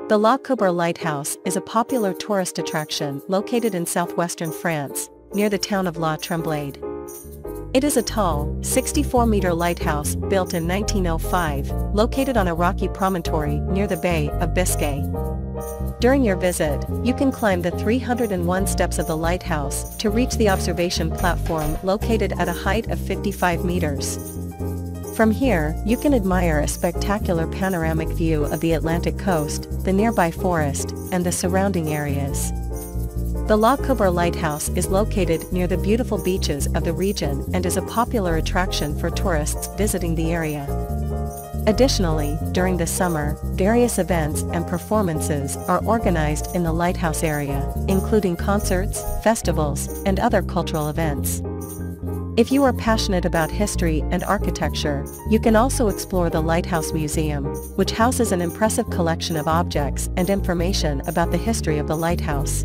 The Coubre Lighthouse is a popular tourist attraction located in southwestern France, near the town of La Tremblade. It is a tall, 64-meter lighthouse built in 1905, located on a rocky promontory near the Bay of Biscay. During your visit, you can climb the 301 steps of the lighthouse to reach the observation platform located at a height of 55 meters. From here, you can admire a spectacular panoramic view of the Atlantic coast, the nearby forest, and the surrounding areas. The Coubre Lighthouse is located near the beautiful beaches of the region and is a popular attraction for tourists visiting the area. Additionally, during the summer, various events and performances are organized in the lighthouse area, including concerts, festivals, and other cultural events. If you are passionate about history and architecture, you can also explore the Lighthouse Museum, which houses an impressive collection of objects and information about the history of the lighthouse.